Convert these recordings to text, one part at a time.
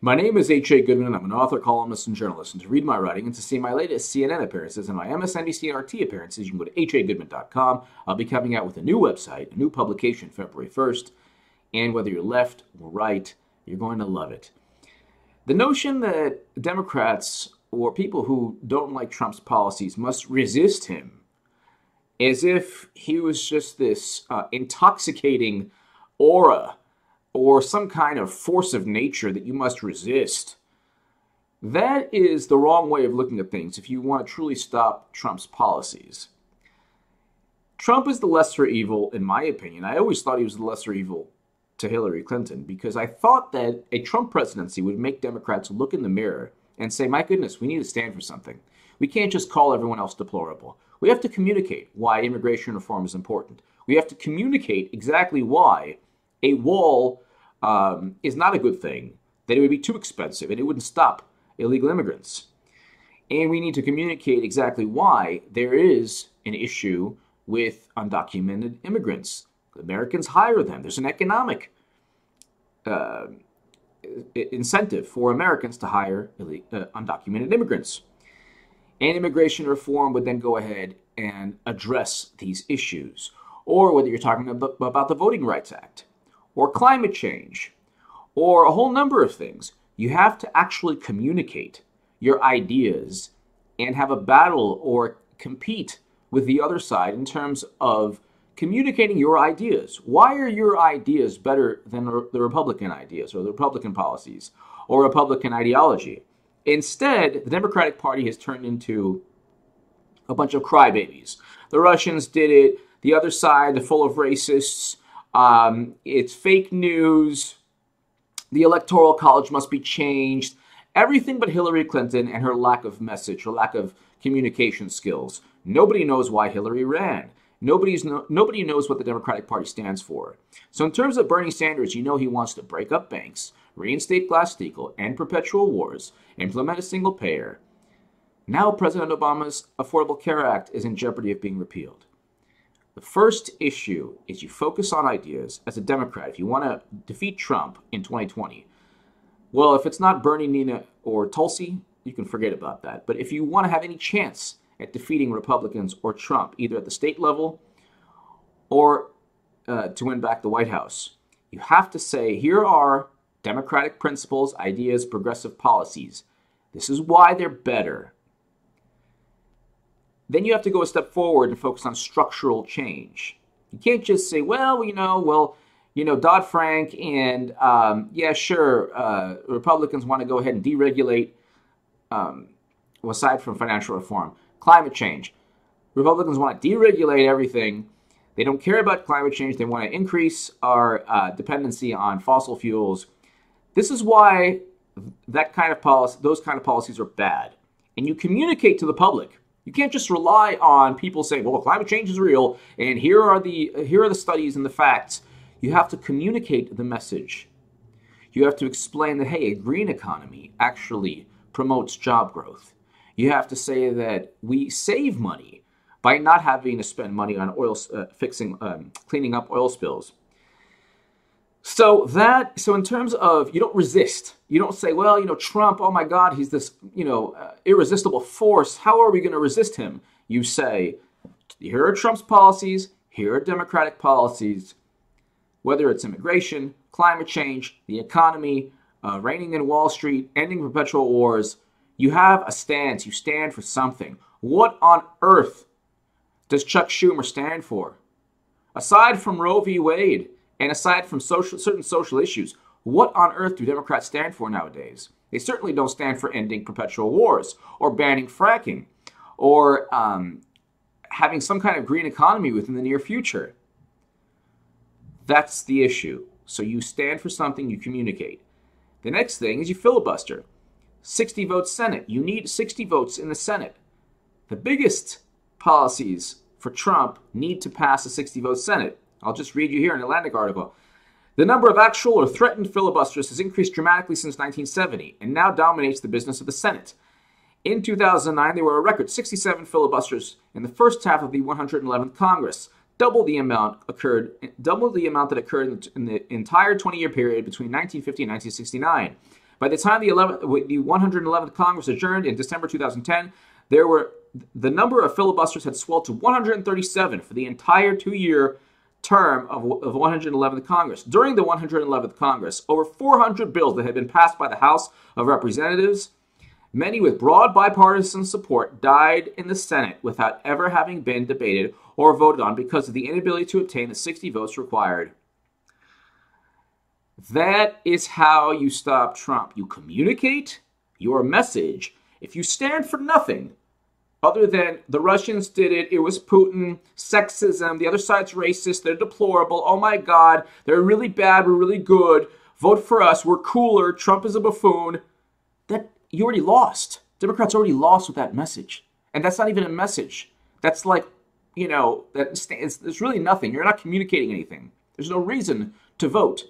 My name is H.A. Goodman, and I'm an author, columnist, and journalist. And to read my writing and to see my latest CNN appearances and my MSNBC RT appearances, you can go to hagoodman.com. I'll be coming out with a new website, a new publication February 1st. And whether you're left or right, you're going to love it. The notion that Democrats or people who don't like Trump's policies must resist him as if he was just this intoxicating aura or some kind of force of nature that you must resist. That is the wrong way of looking at things if you want to truly stop Trump's policies. Trump is the lesser evil, in my opinion. I always thought he was the lesser evil to Hillary Clinton because I thought that a Trump presidency would make Democrats look in the mirror and say, my goodness, we need to stand for something. We can't just call everyone else deplorable. We have to communicate why immigration reform is important. We have to communicate exactly why a wall is not a good thing, that it would be too expensive and it wouldn't stop illegal immigrants. And we need to communicate exactly why there is an issue with undocumented immigrants. Americans hire them. There's an economic incentive for Americans to hire undocumented immigrants. And immigration reform would then go ahead and address these issues. Or whether you're talking about the Voting Rights Act, or climate change, or a whole number of things. You have to actually communicate your ideas and have a battle or compete with the other side in terms of communicating your ideas. Why are your ideas better than the Republican ideas or the Republican policies or Republican ideology? Instead, the Democratic Party has turned into a bunch of crybabies. The Russians did it. The other side, they're full of racists. It's fake news. The Electoral College must be changed. Everything but Hillary Clinton and her lack of message, her lack of communication skills. Nobody knows why Hillary ran. Nobody knows what the Democratic Party stands for. So in terms of Bernie Sanders, you know he wants to break up banks, reinstate Glass-Steagall, end perpetual wars, implement a single payer. Now President Obama's Affordable Care Act is in jeopardy of being repealed. The first issue is you focus on ideas as a Democrat. If you want to defeat Trump in 2020, well, if it's not Bernie, Nina, or Tulsi, you can forget about that. But if you want to have any chance at defeating Republicans or Trump, either at the state level or to win back the White House, you have to say, here are Democratic principles, ideas, progressive policies. This is why they're better. Then you have to go a step forward and focus on structural change. You can't just say, Dodd-Frank and, Republicans want to go ahead and deregulate, aside from financial reform, climate change. Republicans want to deregulate everything. They don't care about climate change. They want to increase our dependency on fossil fuels. This is why those kind of policies are bad. And you communicate to the public. You can't just rely on people saying, well, climate change is real, and here are the studies and the facts. You have to communicate the message. You have to explain that, hey, a green economy actually promotes job growth. You have to say that we save money by not having to spend money on cleaning up oil spills. So in terms of, you don't resist. You don't say, Trump, oh my God, he's this, irresistible force. How are we going to resist him? You say, here are Trump's policies. Here are Democratic policies. Whether it's immigration, climate change, the economy, reining in Wall Street, ending perpetual wars, you have a stance. You stand for something. What on earth does Chuck Schumer stand for? Aside from Roe v. Wade, and aside from certain social issues, what on earth do Democrats stand for nowadays? They certainly don't stand for ending perpetual wars or banning fracking or having some kind of green economy within the near future. That's the issue. So you stand for something, you communicate. The next thing is you filibuster. 60-vote Senate. You need 60 votes in the Senate. The biggest policies for Trump need to pass a 60-vote Senate. I'll just read you here an Atlantic article. The number of actual or threatened filibusters has increased dramatically since 1970 and now dominates the business of the Senate. In 2009, there were a record 67 filibusters in the first half of the 111th Congress. double the amount that occurred in the entire 20-year period between 1950 and 1969. By the time the 111th Congress adjourned in December 2010, the number of filibusters had swelled to 137 for the entire 2-year term of 111th Congress. During the 111th Congress, over 400 bills that had been passed by the House of Representatives, many with broad bipartisan support, died in the Senate without ever having been debated or voted on because of the inability to obtain the 60 votes required. That is how you stop Trump. You communicate your message. If you stand for nothing other than the Russians did it, it was Putin, sexism, the other side's racist, they're deplorable, oh my God, they're really bad, we're really good, vote for us, we're cooler, Trump is a buffoon, that you already lost. Democrats already lost with that message. And that's not even a message. That's like, you know, it's really nothing. You're not communicating anything. There's no reason to vote.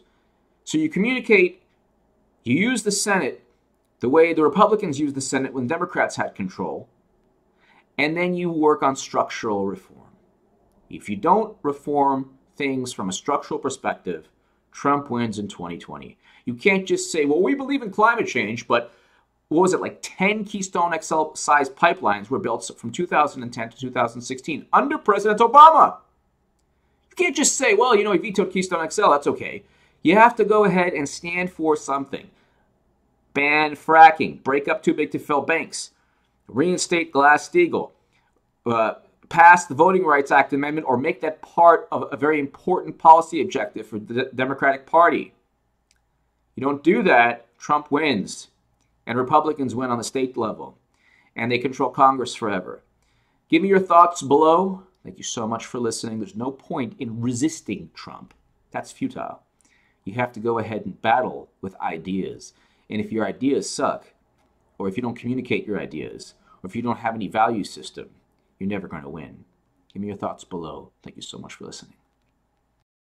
So you communicate, you use the Senate the way the Republicans used the Senate when Democrats had control, and then you work on structural reform. If you don't reform things from a structural perspective, Trump wins in 2020. You can't just say, well, we believe in climate change, but what was it, like 10 Keystone XL-sized pipelines were built from 2010 to 2016 under President Obama. You can't just say, well, you know, he vetoed Keystone XL, that's okay. You have to go ahead and stand for something. Ban fracking, break up too big to fill banks, reinstate Glass-Steagall, pass the Voting Rights Act amendment, or make that part of a very important policy objective for the Democratic Party. You don't do that, Trump wins. And Republicans win on the state level. And they control Congress forever. Give me your thoughts below. Thank you so much for listening. There's no point in resisting Trump. That's futile. You have to go ahead and battle with ideas. And if your ideas suck, or if you don't communicate your ideas, or if you don't have any value system, you're never going to win. Give me your thoughts below. Thank you so much for listening.